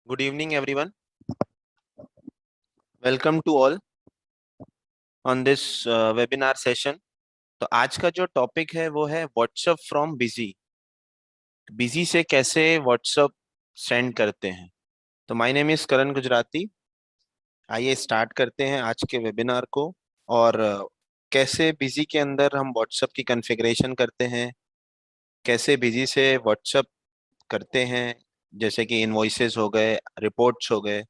Good evening, everyone. Welcome to all on this webinar session. तो आज का जो टॉपिक है वो है व्हाट्सएप फ्रॉम बिजी। बिजी से कैसे व्हाट्सएप सेंड करते हैं। तो माय नेम इज करण गुजराती। आइए स्टार्ट करते हैं आज के वेबिनार को। और कैसे बिजी के अंदर हम व्हाट्सएप की कॉन्फ़िगरेशन करते हैं, कैसे बिजी से व्हाट्सएप करते हैं, जैसे कि इनवॉइसेस हो गए, रिपोर्ट्स हो गए,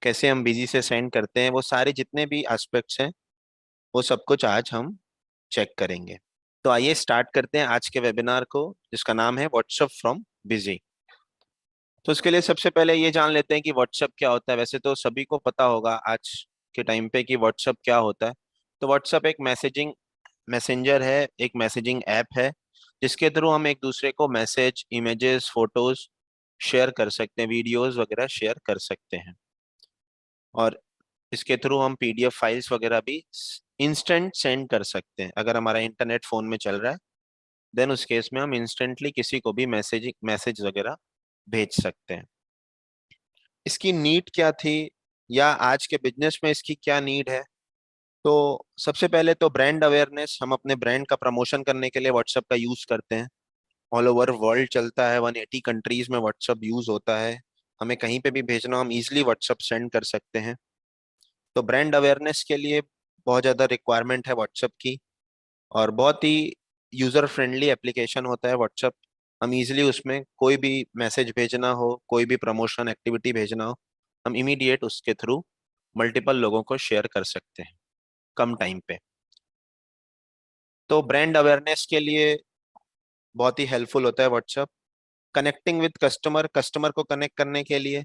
कैसे हम बिजी से सेंड करते हैं, वो सारे जितने भी एस्पेक्ट्स हैं वो सब कुछ आज हम चेक करेंगे। तो आइए स्टार्ट करते हैं आज के वेबिनार को, जिसका नाम है व्हाट्सएप फ्रॉम बिजी। तो उसके लिए सबसे पहले ये जान लेते हैं कि व्हाट्सएप क्या होता है। वैसे तो सभी को पता होगा आज के टाइम पे कि व्हाट्सएप क्या होता है। तो व्हाट्सएप एक मैसेंजर है, एक मैसेजिंग ऐप है, जिसके थ्रू हम एक दूसरे को मैसेज, इमेजेस, फोटोज शेयर कर सकते हैं, वीडियोस वगैरह शेयर कर सकते हैं। और इसके थ्रू हम पीडीएफ फाइल्स वगैरह भी इंस्टेंट सेंड कर सकते हैं। अगर हमारा इंटरनेट फोन में चल रहा है देन उस केस में हम इंस्टेंटली किसी को भी मैसेज वगैरह भेज सकते हैं। इसकी नीड क्या थी, या आज के बिजनेस में इसकी क्या नीड है। तो सबसे पहले तो ब्रांड अवेयरनेस। हम अपने ब्रांड का प्रमोशन करने के लिए व्हाट्सएप का यूज करते हैं। ऑल ओवर वर्ल्ड चलता है, 180 कंट्रीज में व्हाट्सएप यूज होता है। हमें कहीं पे भी भेजना हो हम इजिली व्हाट्सएप सेंड कर सकते हैं। तो ब्रांड अवेयरनेस के लिए बहुत ज़्यादा रिक्वायरमेंट है व्हाट्सएप की। और बहुत ही यूज़र फ्रेंडली एप्लीकेशन होता है व्हाट्सएप। हम इजीली उसमें कोई भी मैसेज भेजना हो, कोई भी प्रमोशन एक्टिविटी भेजना हो, हम इमीडिएट उसके थ्रू मल्टीपल लोगों को शेयर कर सकते हैं कम टाइम पे। तो ब्रांड अवेयरनेस के लिए बहुत ही हेल्पफुल होता है WhatsApp. Connecting with customer, customer को कनेक्ट करने के लिए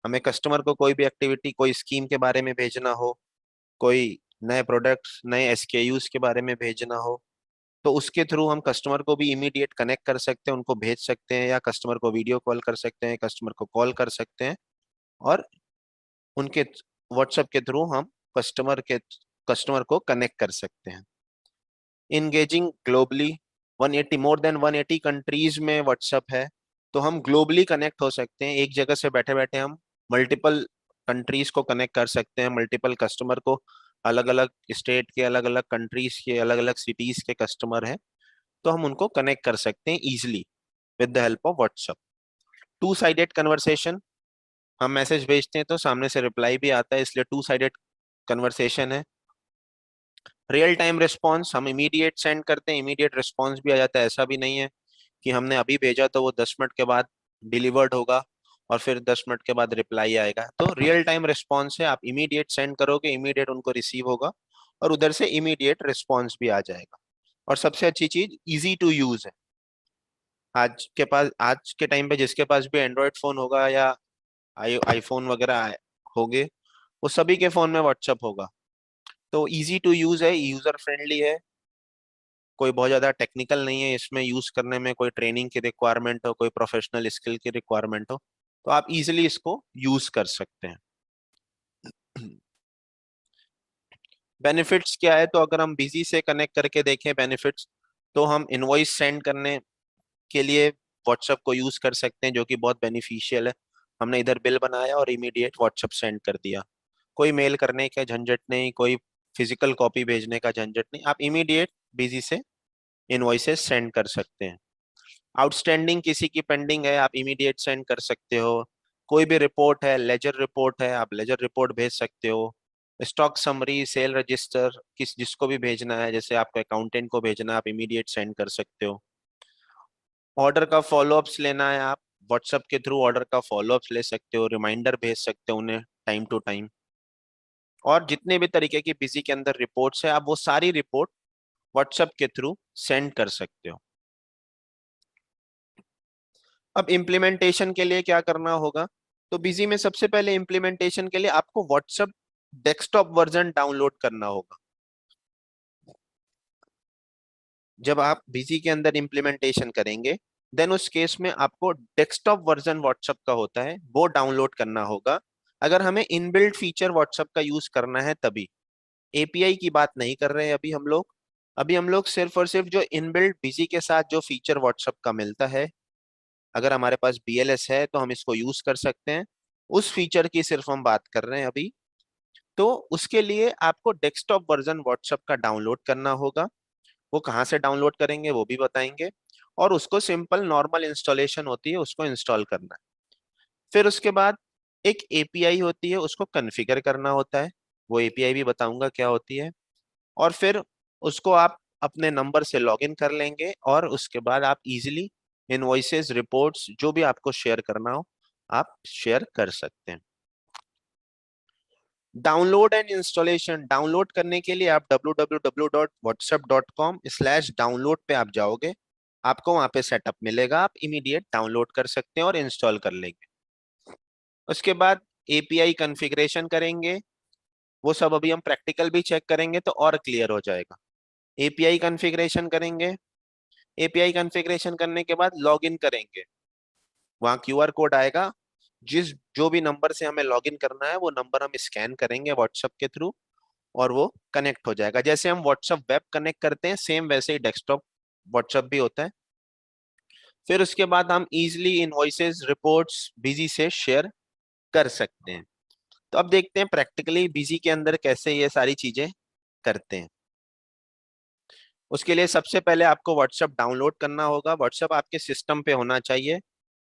हमें कस्टमर को कोई भी एक्टिविटी, कोई स्कीम के बारे में भेजना हो, कोई नए प्रोडक्ट्स, नए एसकेयूज के बारे में भेजना हो, तो उसके थ्रू हम कस्टमर को भी इमीडिएट कनेक्ट कर सकते हैं, उनको भेज सकते हैं, या कस्टमर को वीडियो कॉल कर सकते हैं, कस्टमर को कॉल कर सकते हैं। और उनके व्हाट्सएप के थ्रू हम कस्टमर को कनेक्ट कर सकते हैं। Engaging globally, 180 more than 180 countries में व्हाट्सएप है। तो हम ग्लोबली कनेक्ट हो सकते हैं, एक जगह से बैठे बैठे हम मल्टीपल कंट्रीज को कनेक्ट कर सकते हैं, मल्टीपल कस्टमर को। अलग अलग स्टेट के, अलग अलग कंट्रीज के, अलग अलग सिटीज के कस्टमर हैं, तो हम उनको कनेक्ट कर सकते हैं easily with the help of WhatsApp. Two sided conversation, हम मैसेज भेजते हैं तो सामने से रिप्लाई भी आता है, इसलिए टू साइडेड कन्वर्सेशन है। रियल टाइम रिस्पॉन्स, हम इमीडिएट सेंड करते हैं, इमीडिएट रिस्पॉन्स भी आ जाता है। ऐसा भी नहीं है कि हमने अभी भेजा तो वो 10 मिनट के बाद डिलीवर्ड होगा और फिर 10 मिनट के बाद रिप्लाई आएगा। तो रियल टाइम रिस्पॉन्स है, आप इमीडिएट सेंड करोगे, इमीडिएट उनको रिसीव होगा और उधर से इमीडिएट रिस्पॉन्स भी आ जाएगा। और सबसे अच्छी चीज, इजी टू यूज है। आज के टाइम पे जिसके पास भी एंड्रॉयड फोन होगा या आईफोन वगैरह होंगे, वो सभी के फोन में व्हाट्सएप होगा। तो इजी टू यूज है, यूजर फ्रेंडली है, कोई बहुत ज्यादा टेक्निकल नहीं है इसमें यूज करने में, कोई ट्रेनिंग की रिक्वायरमेंट हो, कोई प्रोफेशनल स्किल की रिक्वायरमेंट हो, तो आप इजिली इसको यूज कर सकते हैं। बेनिफिट्स क्या है, तो अगर हम बिजी से कनेक्ट करके देखें बेनिफिट्स, तो हम इनवॉइस सेंड करने के लिए व्हाट्सएप को यूज कर सकते हैं, जो कि बहुत बेनिफिशियल है। हमने इधर बिल बनाया और इमीडिएट व्हाट्सएप सेंड कर दिया। कोई मेल करने का झंझट नहीं, कोई फिजिकल कॉपी भेजने का झंझट नहीं, आप इमीडिएट बिजी से इनवॉइसेस सेंड कर सकते हैं। आउटस्टैंडिंग किसी की पेंडिंग है, आप इमीडिएट सेंड कर सकते हो। कोई भी रिपोर्ट है, लेजर रिपोर्ट है, आप लेजर रिपोर्ट भेज सकते हो। स्टॉक समरी, सेल रजिस्टर, जिसको भी भेजना है, जैसे आपको अकाउंटेंट को भेजना है, आप इमीडिएट सेंड कर सकते हो। ऑर्डर का फॉलोअप्स लेना है, आप व्हाट्सएप के थ्रू ऑर्डर का फॉलोअप्स ले सकते हो, रिमाइंडर भेज सकते हो उन्हें टाइम टू टाइम। और जितने भी तरीके की बिजी के अंदर रिपोर्ट्स है, आप वो सारी रिपोर्ट व्हाट्सएप के थ्रू सेंड कर सकते हो। अब इम्प्लीमेंटेशन के लिए क्या करना होगा, तो बिजी में सबसे पहले इम्प्लीमेंटेशन के लिए आपको व्हाट्सएप डेस्कटॉप वर्जन डाउनलोड करना होगा। जब आप बिजी के अंदर इम्प्लीमेंटेशन करेंगे देन उस केस में आपको डेस्कटॉप वर्जन व्हाट्सएप का होता है वो डाउनलोड करना होगा। अगर हमें इनबिल्ट फीचर व्हाट्सएप का यूज करना है तभी, एपीआई की बात नहीं कर रहे हैं अभी हम लोग सिर्फ और सिर्फ जो इनबिल्ट बिजी के साथ जो फीचर व्हाट्सएप का मिलता है, अगर हमारे पास बीएलएस है तो हम इसको यूज कर सकते हैं। उस फीचर की सिर्फ हम बात कर रहे हैं अभी। तो उसके लिए आपको डेस्कटॉप वर्जन व्हाट्सएप का डाउनलोड करना होगा। वो कहाँ से डाउनलोड करेंगे वो भी बताएंगे। और उसको सिंपल नॉर्मल इंस्टॉलेशन होती है, उसको इंस्टॉल करना है। फिर उसके बाद एक एपीआई होती है, उसको कॉन्फ़िगर करना होता है। वो एपीआई भी बताऊंगा क्या होती है। और फिर उसको आप अपने नंबर से लॉगिन कर लेंगे और उसके बाद आप इजीली इनवॉइसेस, रिपोर्ट्स जो भी आपको शेयर करना हो आप शेयर कर सकते हैं। डाउनलोड एंड इंस्टॉलेशन, डाउनलोड करने के लिए आप www.whatsapp.com/download पे आप जाओगे। आपको वहां पे सेटअप मिलेगा, आप इमीडिएट डाउनलोड कर सकते हैं और इंस्टॉल कर लेंगे। उसके बाद एपीआई कॉन्फ़िगरेशन करेंगे। वो सब अभी हम प्रैक्टिकल भी चेक करेंगे तो और क्लियर हो जाएगा। एपीआई कॉन्फ़िगरेशन करेंगे। एपीआई कॉन्फ़िगरेशन करने के बाद लॉगिन करेंगे। वहाँ क्यूआर कोड आएगा, जिस जो भी नंबर से हमें लॉगिन करना है वो नंबर हम स्कैन करेंगे व्हाट्सएप के थ्रू और वो कनेक्ट हो जाएगा। जैसे हम व्हाट्सएप वेब कनेक्ट करते हैं सेम वैसे ही डेस्कटॉप व्हाट्सएप भी होता है। फिर उसके बाद हम इजिली इनवॉइसेस, रिपोर्ट्स बिजी से शेयर कर सकते हैं। तो अब देखते हैं प्रैक्टिकली बिजी के अंदर कैसे ये सारी चीजें करते हैं। उसके लिए सबसे पहले आपको व्हाट्सएप डाउनलोड करना होगा। व्हाट्सएप आपके सिस्टम पे होना चाहिए।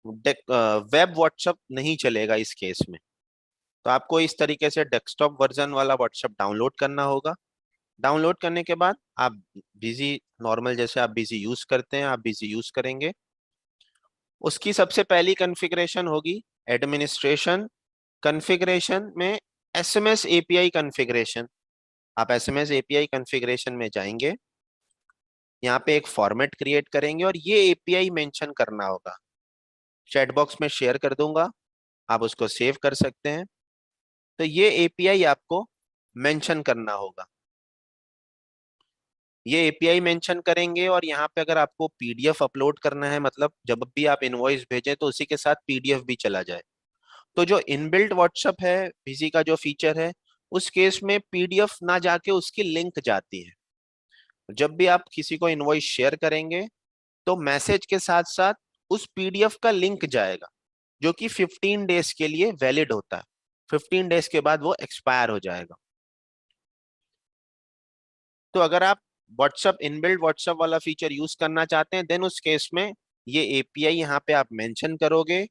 वेब व्हाट्सएप नहीं चलेगा इस केस में। तो आपको इस तरीके से डेस्कटॉप वर्जन वाला व्हाट्सएप डाउनलोड करना होगा। डाउनलोड करने के बाद आप बिजी नॉर्मल जैसे आप बिजी यूज करते हैं आप बिजी यूज करेंगे। उसकी सबसे पहली कॉन्फ़िगरेशन होगी एडमिनिस्ट्रेशन। कॉन्फ़िगरेशन में एसएमएस एपीआई कॉन्फ़िगरेशन। आप एसएमएस एपीआई कॉन्फ़िगरेशन में जाएंगे। यहाँ पे एक फॉर्मेट क्रिएट करेंगे और ये एपीआई मेंशन करना होगा। चैट बॉक्स में शेयर कर दूंगा, आप उसको सेव कर सकते हैं। तो ये एपीआई आपको मेंशन करना होगा। ये एपीआई मेंशन करेंगे और यहाँ पे अगर आपको पीडीएफ अपलोड करना है, मतलब जब भी आप इनवॉइस भेजें तो उसी के साथ पीडीएफ भी चला जाए। तो जो इनबिल्ट व्हाट्सएप है बिजी का जो फीचर है, उस केस में पीडीएफ ना जाके उसकी लिंक जाती है। जब भी आप किसी को इनवॉइस शेयर करेंगे तो मैसेज के साथ साथ उस पीडीएफ का लिंक जाएगा, जो कि 15 डेज के लिए वैलिड होता है। 15 डेज के बाद वो एक्सपायर हो जाएगा। तो अगर आप व्हाट्सएप इनबिल्ट व्हाट्सएप वाला फीचर यूज करना चाहते हैं देन उस केस में ये एपीआई यहाँ पे आप मेंशन करोगे।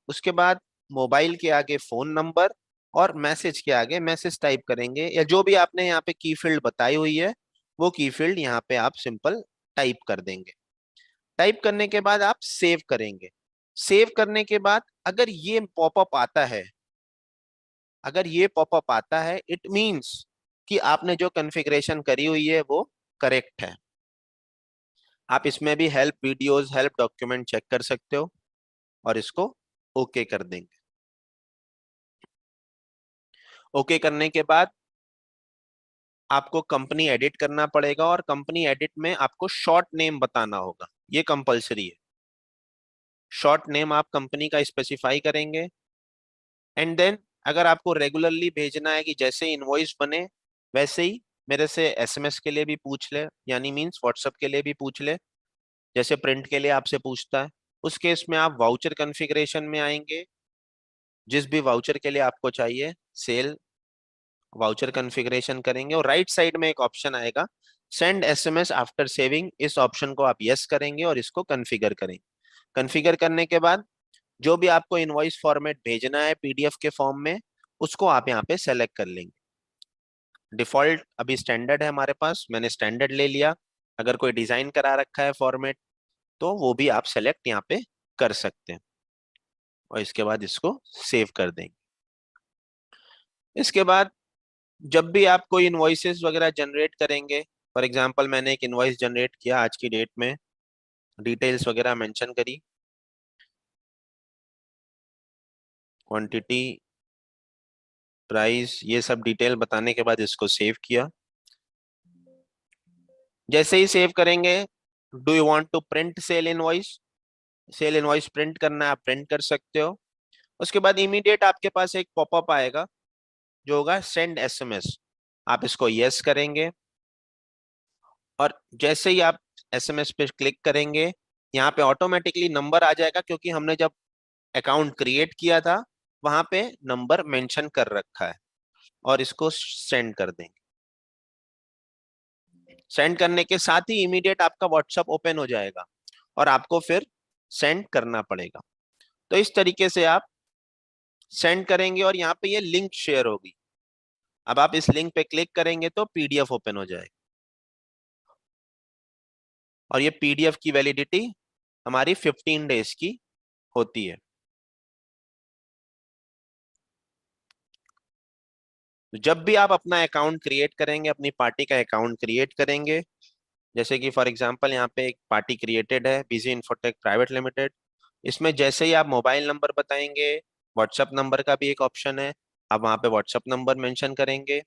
उसके बाद मोबाइल के आगे फोन नंबर और मैसेज के आगे मैसेज टाइप करेंगे, या जो भी आपने यहाँ पे की फील्ड बताई हुई है वो की फील्ड यहाँ पे आप सिंपल टाइप कर देंगे। टाइप करने के बाद आप सेव करेंगे। सेव करने के बाद अगर ये पॉपअप आता है, अगर ये पॉपअप आता है इट मींस कि आपने जो कॉन्फ़िगरेशन करी हुई है वो करेक्ट है। आप इसमें भी help videos, help document check कर सकते हो और इसको ओके कर देंगे। ओके करने के बाद आपको कंपनी एडिट करना पड़ेगा और कंपनी एडिट में आपको शॉर्ट नेम बताना होगा, ये कंपलसरी है। शॉर्ट नेम आप कंपनी का स्पेसिफाई करेंगे। एंड देन अगर आपको रेगुलरली भेजना है कि जैसे इनवॉइस बने वैसे ही मेरे से एसएमएस के लिए भी पूछ ले, यानी मींस व्हाट्सएप के लिए भी पूछ ले, जैसे प्रिंट के लिए आपसे पूछता है, उस केस में आप वाउचर कॉन्फ़िगरेशन में आएंगे। जिस भी वाउचर के लिए आपको चाहिए सेल वाउचर कॉन्फ़िगरेशन करेंगे और राइट साइड में एक ऑप्शन आएगा सेंड एसएमएस आफ्टर सेविंग। इस ऑप्शन को आप यस करेंगे और इसको कॉन्फ़िगर करेंगे। कॉन्फ़िगर करने के बाद जो भी आपको इनवॉइस फॉर्मेट भेजना है पीडीएफ के फॉर्म में उसको आप यहाँ पे सेलेक्ट कर लेंगे। डिफॉल्ट अभी स्टैंडर्ड है हमारे पास, मैंने स्टैंडर्ड ले लिया। अगर कोई डिजाइन करा रखा है फॉर्मेट तो वो भी आप सेलेक्ट यहाँ पे कर सकते हैं और इसके बाद इसको सेव कर देंगे। इसके बाद जब भी आप कोई इनवॉइसेस वगैरह जनरेट करेंगे, फॉर एग्जांपल मैंने एक इनवॉइस जनरेट किया आज की डेट में, डिटेल्स वगैरह मेंशन करी, क्वांटिटी, प्राइस, ये सब डिटेल बताने के बाद इसको सेव किया। जैसे ही सेव करेंगे do you want to print sale invoice, sale invoice print करना है आप प्रिंट कर सकते हो। उसके बाद इमीडिएट आपके पास एक पॉपअप आएगा जो होगा सेंड एसएमएस। आप इसको यस करेंगे और जैसे ही आप एसएमएस पे क्लिक करेंगे यहाँ पे ऑटोमेटिकली नंबर आ जाएगा, क्योंकि हमने जब अकाउंट क्रिएट किया था वहां पे नंबर मेंशन कर रखा है, और इसको सेंड कर देंगे। सेंड करने के साथ ही इमीडिएट आपका व्हाट्सएप ओपन हो जाएगा, और आपको फिर सेंड करना पड़ेगा। तो इस तरीके से आप सेंड करेंगे, और यहाँ पे ये लिंक शेयर होगी। अब आप इस लिंक पे क्लिक करेंगे तो पीडीएफ ओपन हो जाएगा, और ये पीडीएफ की वैलिडिटी हमारी 15 डेज की होती है। तो जब भी आप अपना अकाउंट क्रिएट करेंगे, अपनी पार्टी का अकाउंट क्रिएट करेंगे, जैसे कि फॉर एग्जांपल यहाँ पे एक पार्टी क्रिएटेड है, बिजी इन्फोटेक प्राइवेट लिमिटेड। इसमें जैसे ही आप मोबाइल नंबर बताएंगे, व्हाट्सएप नंबर का भी एक ऑप्शन है, आप वहाँ पे व्हाट्सएप नंबर मेंशन करेंगे।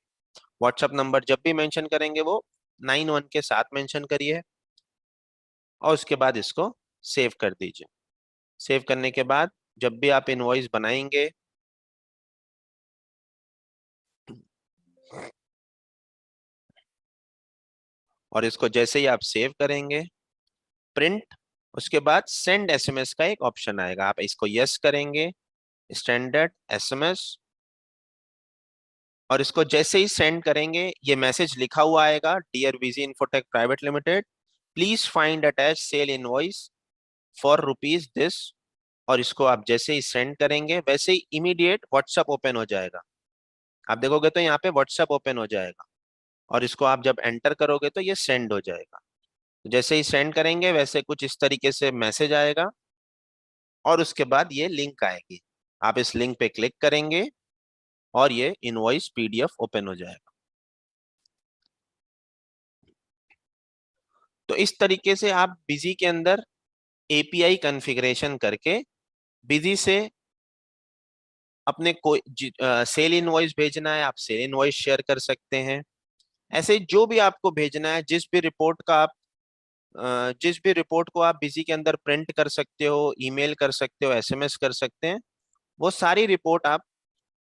व्हाट्सएप नंबर जब भी मेंशन करेंगे वो 91 के साथ मेंशन करिए, और उसके बाद इसको सेव कर दीजिए। सेव करने के बाद जब भी आप इनवॉइस बनाएंगे, और इसको जैसे ही आप सेव करेंगे, प्रिंट, उसके बाद सेंड एसएमएस का एक ऑप्शन आएगा, आप इसको यस करेंगे, स्टैंडर्ड एसएमएस, और इसको जैसे ही सेंड करेंगे ये मैसेज लिखा हुआ आएगा, dear Busy Infotech private limited, please find attach sale invoice for rupees this. और इसको आप जैसे ही सेंड करेंगे वैसे ही इमीडिएट व्हाट्सएप ओपन हो जाएगा। आप देखोगे तो यहाँ पे व्हाट्सएप ओपन हो जाएगा, और इसको आप जब एंटर करोगे तो ये सेंड हो जाएगा। जैसे ही सेंड करेंगे वैसे कुछ इस तरीके से मैसेज आएगा, और उसके बाद ये लिंक आएगी, आप इस लिंक पे क्लिक करेंगे और ये इनवॉइस पीडीएफ ओपन हो जाएगा। तो इस तरीके से आप बिजी के अंदर एपीआई कॉन्फ़िगरेशन करके बिजी से अपने कोई सेल इनवॉइस भेजना है, आप सेल इनवॉइस शेयर कर सकते हैं। ऐसे ही जो भी आपको भेजना है, जिस भी रिपोर्ट को आप बिजी के अंदर प्रिंट कर सकते हो, ईमेल कर सकते हो, एसएमएस कर सकते हैं, वो सारी रिपोर्ट आप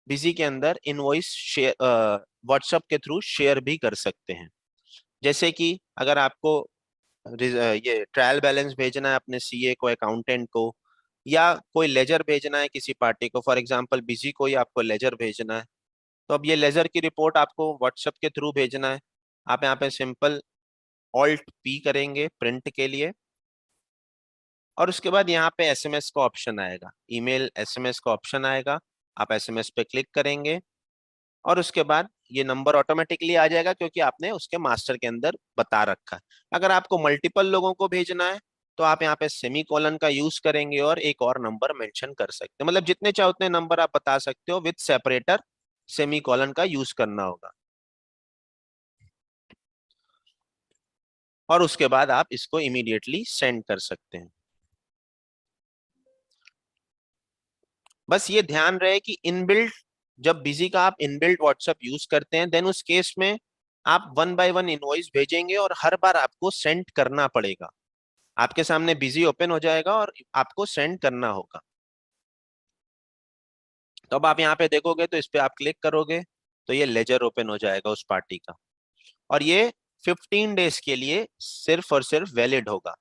बिजी के अंदर इनवॉइस शेयर व्हाट्सएप के थ्रू शेयर भी कर सकते हैं। जैसे कि अगर आपको ये ट्रायल बैलेंस भेजना है अपने सीए को, अकाउंटेंट को, या कोई लेजर भेजना है किसी पार्टी को, फॉर एग्जांपल बिजी को ही आपको लेजर भेजना है, तो अब ये लेजर की रिपोर्ट आपको व्हाट्सएप के थ्रू भेजना है। आप यहाँ पे सिंपल ऑल्ट पी करेंगे प्रिंट के लिए, और उसके बाद यहाँ पे एसएमएस का ऑप्शन आएगा, ईमेल एसएमएस का ऑप्शन आएगा, आप एसएमएस पे क्लिक करेंगे, और उसके बाद ये नंबर ऑटोमेटिकली आ जाएगा क्योंकि आपने उसके मास्टर के अंदर बता रखा है। अगर आपको मल्टीपल लोगों को भेजना है तो आप यहाँ पे सेमी कॉलन का यूज करेंगे और एक और नंबर मेंशन कर सकते हैं, मतलब जितने चाहे उतने नंबर आप बता सकते हो, विथ सेपरेटर सेमी कॉलन का यूज करना होगा। और उसके बाद आप इसको इमीडिएटली सेंड कर सकते हैं। बस ये ध्यान रहे कि इनबिल्ट, जब बिजी का आप इनबिल्ट व्हाट्सएप यूज करते हैं, देन उस केस में आप वन बाय वन इनवॉइस भेजेंगे और हर बार आपको सेंड करना पड़ेगा। आपके सामने बिजी ओपन हो जाएगा और आपको सेंड करना होगा। तो अब आप यहाँ पे देखोगे तो इस पे आप क्लिक करोगे तो ये लेजर ओपन हो जाएगा उस पार्टी का, और ये 15 डेज के लिए सिर्फ और सिर्फ वैलिड होगा।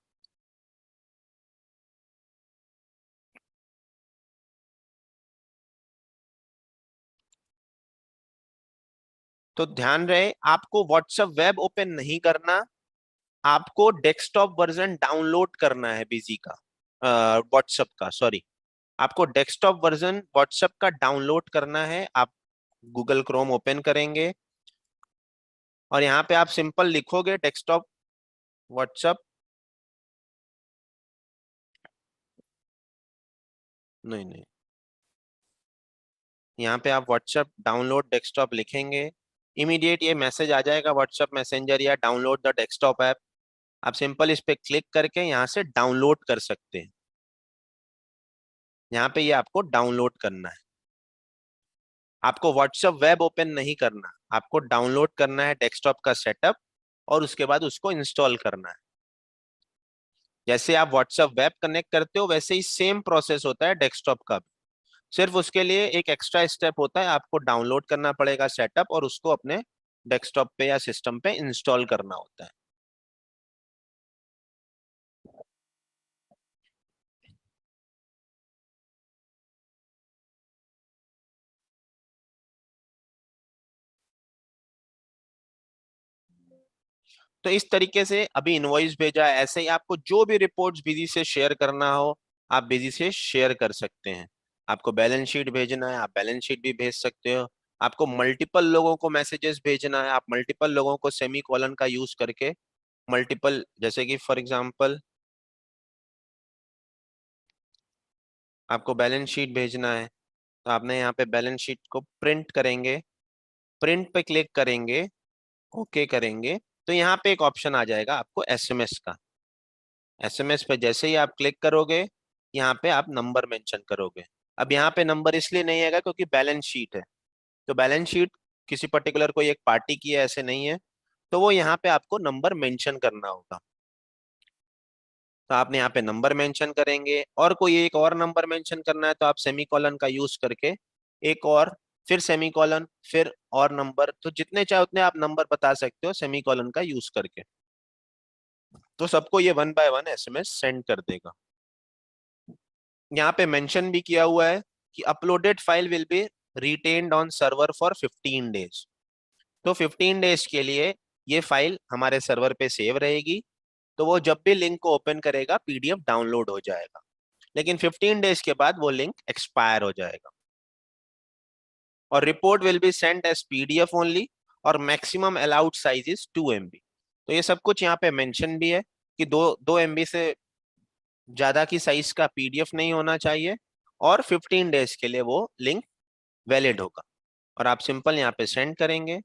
तो ध्यान रहे, आपको व्हाट्सएप वेब ओपन नहीं करना, आपको डेस्कटॉप वर्जन डाउनलोड करना है बिजी का, व्हाट्सएप का, सॉरी, आपको डेस्कटॉप वर्जन व्हाट्सएप का डाउनलोड करना है। आप गूगल क्रोम ओपन करेंगे, और यहाँ पे आप सिंपल लिखोगे डेस्कटॉप व्हाट्सएप, नहीं नहीं, यहाँ पे आप व्हाट्सएप डाउनलोड डेस्कटॉप लिखेंगे, इमीडिएट ये मैसेज आ जाएगा, व्हाट्सएप मैसेंजर या डाउनलोड द डेस्कटॉप ऐप। आप सिंपल इस पे क्लिक करके यहाँ से डाउनलोड कर सकते हैं। यहाँ पे ये आपको डाउनलोड करना है, आपको व्हाट्सएप वेब ओपन नहीं करना, आपको डाउनलोड करना है डेस्कटॉप का सेटअप, और उसके बाद उसको इंस्टॉल करना है। जैसे आप व्हाट्सएप वेब कनेक्ट करते हो वैसे ही सेम प्रोसेस होता है डेस्कटॉप का भी, सिर्फ उसके लिए एक एक्स्ट्रा स्टेप होता है, आपको डाउनलोड करना पड़ेगा सेटअप और उसको अपने डेस्कटॉप पे या सिस्टम पे इंस्टॉल करना होता है। तो इस तरीके से अभी इनवॉइस भेजा है, ऐसे ही आपको जो भी रिपोर्ट्स बिजी से शेयर करना हो आप बिजी से शेयर कर सकते हैं। आपको बैलेंस शीट भेजना है आप बैलेंस शीट भी भेज सकते हो। आपको मल्टीपल लोगों को मैसेजेस भेजना है आप मल्टीपल लोगों को सेमी कॉलन का यूज करके मल्टीपल, जैसे कि फॉर एग्जांपल आपको बैलेंस शीट भेजना है तो आपने यहाँ पे बैलेंस शीट को प्रिंट करेंगे, प्रिंट पे क्लिक करेंगे, ओके करेंगे, तो यहाँ पे एक ऑप्शन आ जाएगा आपको एसएमएस का। एसएमएस पे जैसे ही आप क्लिक करोगे यहाँ पे आप नंबर मेंशन करोगे। अब यहाँ पे नंबर इसलिए नहीं आएगा क्योंकि बैलेंस शीट है, तो बैलेंस शीट किसी पर्टिकुलर कोई एक पार्टी की है ऐसे नहीं है, तो वो यहाँ पे आपको नंबर मेंशन करना होगा। तो आपने यहाँ पे नंबर मेंशन करेंगे और कोई एक और नंबर मेंशन करना है तो आप सेमीकोलन का यूज करके एक और, फिर सेमीकोलन, फिर और नंबर, तो जितने चाहे उतने आप नंबर बता सकते हो सेमीकोलन का यूज करके। तो सबको ये one by one SMS send कर देगा। यहाँ पे मेंशन भी किया हुआ है कि uploaded file will be retained on server for 15 days. तो 15 डेज के लिए ये फाइल हमारे सर्वर पे सेव रहेगी, तो वो जब भी लिंक को ओपन करेगा पीडीएफ डाउनलोड हो जाएगा, लेकिन 15 डेज के बाद वो लिंक एक्सपायर हो जाएगा। और report will be sent as PDF only और maximum allowed size is 2 MB। तो ये सब कुछ यहाँ पे मेंशन भी है कि 2 MB से ज्यादा की साइज का पीडीएफ नहीं होना चाहिए और 15 डेज के लिए वो लिंक वैलिड होगा। और आप सिंपल यहाँ पे सेंड करेंगे।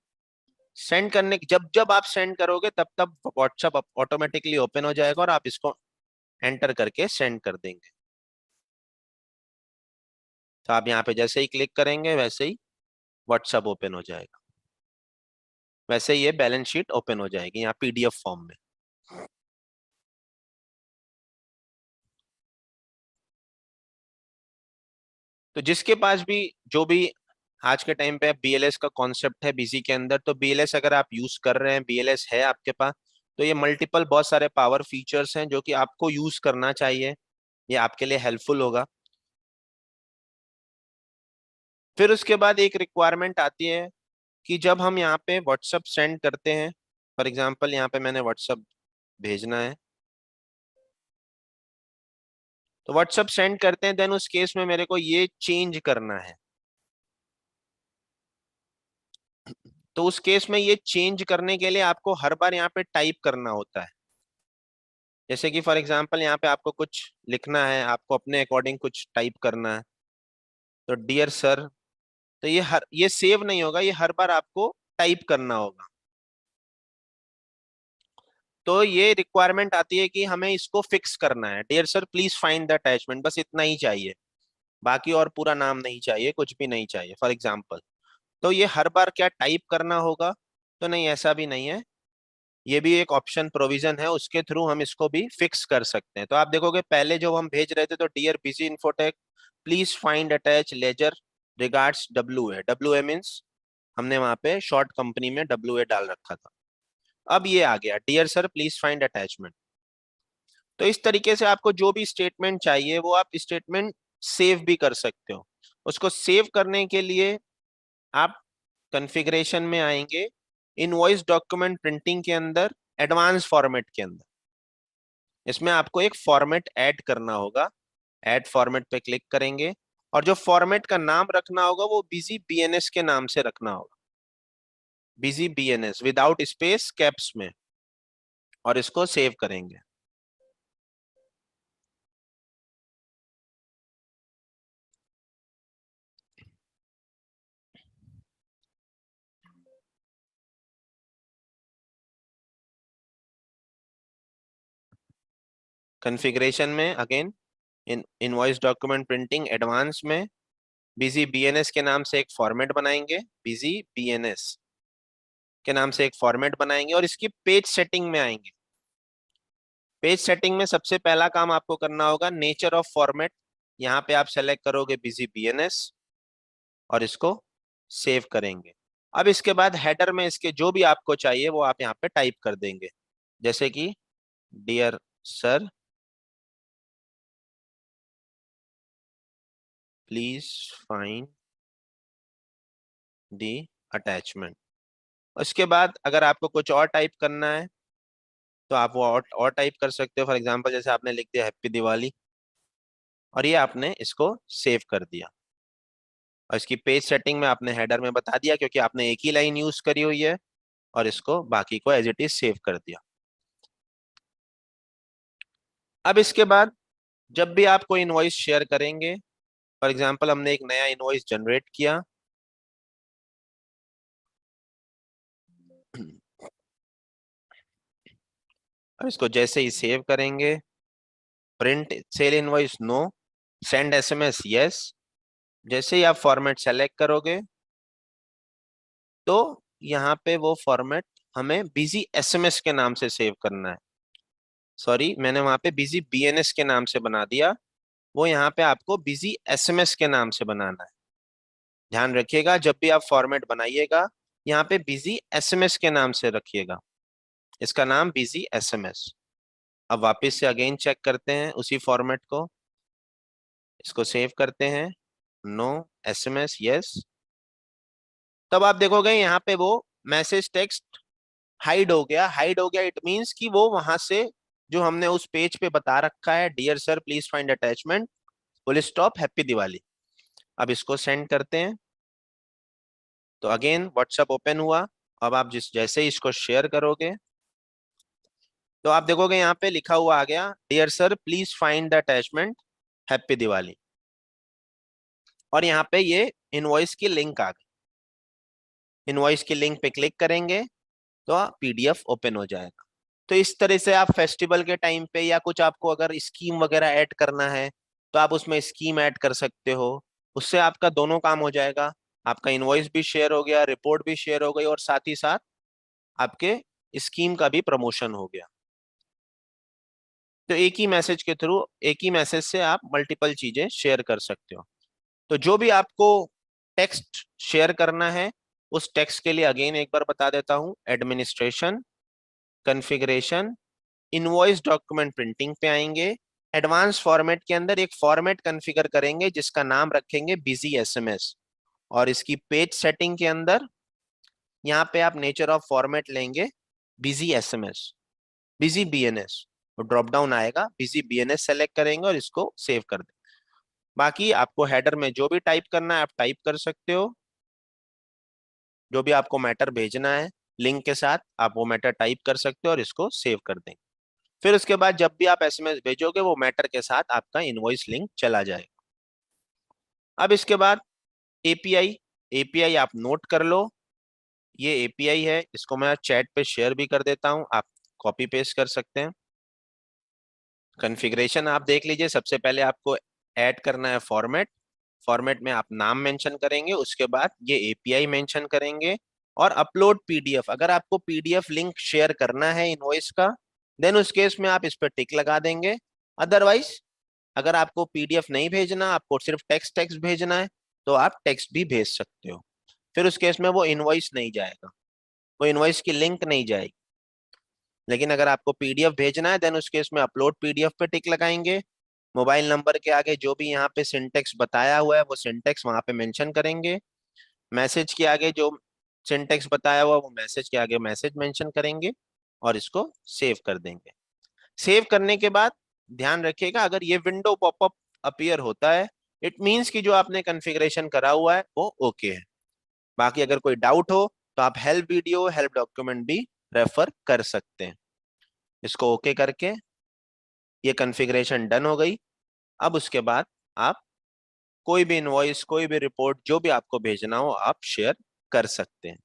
सेंड करने जब जब आप सेंड करोगे तब तब व्हाट्सएप ऑटोमेटिकली ओपन हो जाएगा और आप इसको एंटर करके सेंड कर देंगे। तो आप यहाँ पे जैसे ही क्लिक करेंगे वैसे ही व्हाट्सएप ओपन हो जाएगा, वैसे ही ये बैलेंस शीट ओपन हो जाएगी यहाँ पीडीएफ फॉर्म में। तो जिसके पास भी जो भी आज के टाइम पे बीएलएस का कॉन्सेप्ट है बिजी के अंदर, तो बीएलएस अगर आप यूज कर रहे हैं, बीएलएस है आपके पास, तो ये मल्टीपल बहुत सारे पावर फीचर्स हैं जो कि आपको यूज करना चाहिए, ये आपके लिए हेल्पफुल होगा। फिर उसके बाद एक रिक्वायरमेंट आती है कि जब हम यहाँ पे व्हाट्सअप सेंड करते हैं, फॉर एग्जांपल यहाँ पे मैंने व्हाट्सअप भेजना है, तो व्हाट्सअप सेंड करते हैं, देन उस केस में मेरे को ये चेंज करना है। तो उस केस में ये चेंज करने के लिए आपको हर बार यहाँ पे टाइप करना होता है। जैसे कि फॉर एग्जांपल यहाँ पे आपको कुछ लिखना है, आपको अपने अकॉर्डिंग कुछ टाइप करना है, तो डियर सर, तो ये सेव नहीं होगा, ये हर बार आपको टाइप करना होगा। तो ये रिक्वायरमेंट आती है कि हमें इसको फिक्स करना है, dear sir please find the attachment, बस इतना ही चाहिए, बाकी और पूरा नाम नहीं चाहिए, कुछ भी नहीं चाहिए फॉर एग्जाम्पल। तो ये हर बार क्या टाइप करना होगा? तो नहीं, ऐसा भी नहीं है, ये भी एक ऑप्शन प्रोविजन है, उसके थ्रू हम इसको भी फिक्स कर सकते हैं। तो आप देखोगे पहले जो हम भेज रहे थे तो dear Busy Infotech please find attach ledger regards W A, W A means हमने वहां पे शॉर्ट कंपनी में डब्ल्यू ए डाल रखा था। अब ये आ गया dear sir please find attachment. तो इस तरीके से आपको जो भी स्टेटमेंट चाहिए वो आप स्टेटमेंट सेव भी कर सकते हो। उसको सेव करने के लिए आप कॉन्फ़िगरेशन में आएंगे, इनवॉइस डॉक्यूमेंट प्रिंटिंग के अंदर, एडवांस फॉर्मेट के अंदर, इसमें आपको एक फॉर्मेट ऐड करना होगा। ऐड फॉर्मेट पे क्लिक करेंगे और जो फॉर्मेट का नाम रखना होगा वो बिजी बीएनएस के नाम से रखना होगा, busy BNS without space caps में, और इसको सेव करेंगे। कॉन्फ़िगरेशन में again invoice document printing advance में बिजी बीएनएस के नाम से एक फॉर्मेट बनाएंगे, बिजी बीएनएस के नाम से एक फॉर्मेट बनाएंगे और इसकी पेज सेटिंग में आएंगे। पेज सेटिंग में सबसे पहला काम आपको करना होगा नेचर ऑफ फॉर्मेट, यहाँ पे आप सेलेक्ट करोगे बिजी बीएनएस और इसको सेव करेंगे। अब इसके बाद हेडर में इसके जो भी आपको चाहिए वो आप यहाँ पे टाइप कर देंगे, जैसे कि dear sir please find the attachment. उसके बाद अगर आपको कुछ और टाइप करना है तो आप वो और टाइप कर सकते हो। फॉर एग्जांपल जैसे आपने लिख दिया हैप्पी दिवाली, और ये आपने इसको सेव कर दिया। और इसकी पेज सेटिंग में आपने हेडर में बता दिया, क्योंकि आपने एक ही लाइन यूज करी हुई है, और इसको बाकी को एज इट इज सेव कर दिया। अब इसके बाद जब भी आप कोई इनवॉइस शेयर करेंगे, फॉर एग्जांपल हमने एक नया इनवॉइस जनरेट किया, अब इसको जैसे ही सेव करेंगे, print sale invoice no, send SMS yes, जैसे ही आप फॉर्मेट सेलेक्ट करोगे तो यहाँ पे वो फॉर्मेट हमें बिजी एसएमएस के नाम से सेव करना है। सॉरी, मैंने वहां पे बिजी बीएनएस के नाम से बना दिया, वो यहाँ पे आपको बिजी एसएमएस के नाम से बनाना है। ध्यान रखिएगा, जब भी आप फॉर्मेट बनाइएगा यहाँ पे बिजी एसएमएस के नाम से रखिएगा, इसका नाम बिजी एसएमएस। अब वापस से अगेन चेक करते हैं उसी फॉर्मेट को, इसको सेव करते हैं, नो एसएमएस यस। तब आप देखोगे यहाँ पे वो मैसेज टेक्स्ट हाइड हो गया। हाइड हो गया इट मींस कि वो वहां से जो हमने उस पेज पे बता रखा है, dear sir please find attachment full stop happy Diwali, अब इसको सेंड करते हैं। तो अगेन व्हाट्सएप ओपन हुआ। अब आप जैसे ही इसको शेयर करोगे तो आप देखोगे यहाँ पे लिखा हुआ आ गया, dear sir please find the attachment happy Diwali, और यहाँ पे ये इनवॉइस की लिंक आ गई। इनवॉइस की लिंक पे क्लिक करेंगे तो पीडीएफ ओपन हो जाएगा। तो इस तरह से आप फेस्टिवल के टाइम पे या कुछ आपको अगर स्कीम वगैरह ऐड करना है तो आप उसमें स्कीम ऐड कर सकते हो। उससे आपका दोनों काम हो जाएगा, आपका इनवॉइस भी शेयर हो गया, रिपोर्ट भी शेयर हो गई, और साथ ही साथ आपके स्कीम का भी प्रमोशन हो गया। तो एक ही मैसेज के थ्रू, एक ही मैसेज से आप मल्टीपल चीजें शेयर कर सकते हो। तो जो भी आपको टेक्स्ट शेयर करना है उस टेक्स्ट के लिए अगेन एक बार बता देता हूं, administration, configuration, invoice document printing पे आएंगे। एडवांस फॉर्मेट के अंदर एक फॉर्मेट कॉन्फ़िगर करेंगे जिसका नाम रखेंगे बिजी एसएमएस, और इसकी पेज सेटिंग के अंदर यहाँ पे आप नेचर ऑफ फॉर्मेट लेंगे बिजी एसएमएस, बिजी बीएनएस, और ड्रॉप डाउन आएगा, बिजी बीएनएस सेलेक्ट करेंगे और इसको सेव कर दें। बाकी आपको हेडर में जो भी टाइप करना है आप टाइप कर सकते हो, जो भी आपको मैटर भेजना है लिंक के साथ आप वो मैटर टाइप कर सकते हो और इसको सेव कर देंगे। फिर उसके बाद जब भी आप एसएमएस भेजोगे वो मैटर के साथ आपका इनवॉइस लिंक चला जाएगा। अब इसके बाद एपीआई, एपीआई आप नोट कर लो, ये एपीआई है, इसको मैं चैट पे शेयर भी कर देता हूं, आप कॉपी पेस्ट कर सकते हैं। कॉन्फ़िगरेशन आप देख लीजिए, सबसे पहले आपको ऐड करना है फॉर्मेट, फॉर्मेट में आप नाम मेंशन करेंगे, उसके बाद ये एपीआई मेंशन करेंगे, और अपलोड पीडीएफ, अगर आपको पीडीएफ लिंक शेयर करना है इनवॉइस का देन उस केस में आप इस पर टिक लगा देंगे। अदरवाइज अगर आपको पीडीएफ नहीं भेजना, आपको सिर्फ टेक्स्ट टेक्स्ट भेजना है तो आप टेक्स्ट भी भेज सकते हो। फिर उस केस में वो इनवॉइस नहीं जाएगा, वो इनवॉइस की लिंक नहीं जाएगी। लेकिन अगर आपको पीडीएफ भेजना है देन उस केस में अपलोड पीडीएफ पे टिक लगाएंगे। मोबाइल नंबर के आगे जो भी यहाँ पे सिंटेक्स बताया हुआ है वो सिंटेक्स वहां पे मेंशन करेंगे। मैसेज के आगे जो सिंटेक्स बताया हुआ वो मैसेज के आगे मैसेज मेंशन करेंगे, और इसको सेव कर देंगे। सेव करने के बाद ध्यान रखिएगा, अगर ये विंडो पॉपअप अपीयर होता है इट मींस कि जो आपने कॉन्फ़िगरेशन करा हुआ है वो ओके है। बाकी अगर कोई डाउट हो तो आप हेल्प वीडियो, हेल्प डॉक्यूमेंट भी रेफर कर सकते हैं। इसको ओके करके ये कॉन्फ़िगरेशन डन हो गई। अब उसके बाद आप कोई भी इनवॉइस, कोई भी रिपोर्ट जो भी आपको भेजना हो आप शेयर कर सकते हैं।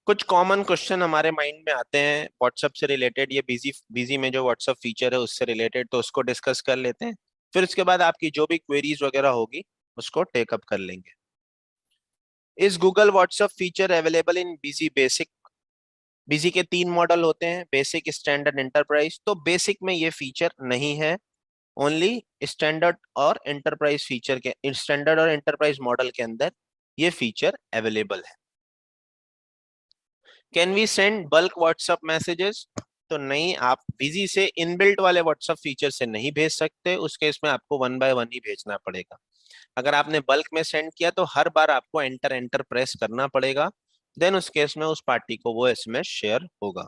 कुछ कॉमन क्वेश्चन हमारे माइंड में आते हैं व्हाट्सएप से रिलेटेड, ये बिजी बिजी में जो व्हाट्सएप फीचर है उससे रिलेटेड, तो उसको डिस्कस कर लेते हैं। फिर उसके बाद आपकी जो भी क्वेरीज वगैरह होगी उसको टेकअप कर लेंगे। इस Google WhatsApp feature available in Busy basic? Busy के 3 मॉडल होते हैं, बेसिक, स्टैंडर्ड, एंटरप्राइज। तो बेसिक में ये फीचर नहीं है, ओनली स्टैंडर्ड और एंटरप्राइज फीचर के, स्टैंडर्ड और एंटरप्राइज मॉडल के अंदर ये फीचर अवेलेबल है। Can we send bulk WhatsApp messages? तो नहीं, आप बिजी से इनबिल्ट वाले व्हाट्सएप फीचर से नहीं भेज सकते, उस केस में आपको वन बाय वन ही भेजना पड़ेगा। अगर आपने बल्क में सेंड किया तो हर बार आपको एंटर एंटर प्रेस करना पड़ेगा, देन उस केस में उस पार्टी को वो एसएमएस शेयर होगा।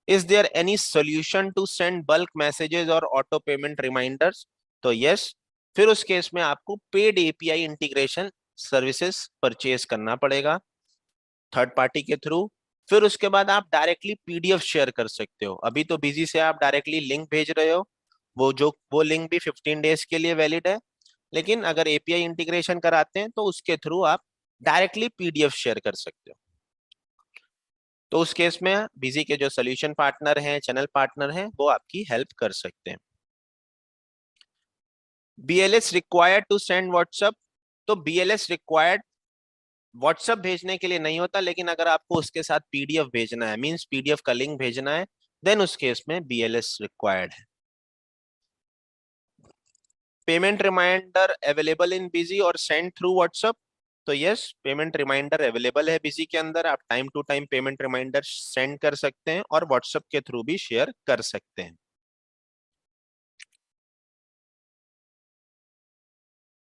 Is there any solution to send bulk messages और ऑटो पेमेंट रिमाइंडर्स? तो यस, फिर उस केस में आपको paid API integration services purchase करना पड़ेगा थर्ड पार्टी के थ्रू। फिर उसके बाद आप डायरेक्टली पीडीएफ शेयर कर सकते हो। अभी तो बिजी से आप डायरेक्टली लिंक भेज रहे हो, वो लिंक भी 15 डेज के लिए वैलिड है, लेकिन अगर एपीआई इंटीग्रेशन कराते हैं तो उसके थ्रू आप डायरेक्टली पीडीएफ शेयर कर सकते हो। तो उस केस में बिजी के जो सोल्यूशन पार्टनर हैं, चैनल पार्टनर हैं, वो आपकी हेल्प कर सकते हैं। BLS required to send WhatsApp? तो बीएलएस रिक्वायर्ड व्हाट्सएप भेजने के लिए नहीं होता, लेकिन अगर आपको उसके साथ पीडीएफ भेजना है, मींस पीडीएफ का लिंक भेजना है, देन उस केस में बीएलएस रिक्वायर्ड है। Payment reminder available in Busy और सेंड थ्रू व्हाट्सएप? तो यस, पेमेंट रिमाइंडर अवेलेबल है बिजी के अंदर। आप time to time payment reminder send कर सकते हैं और व्हाट्सएप के थ्रू भी शेयर कर सकते हैं।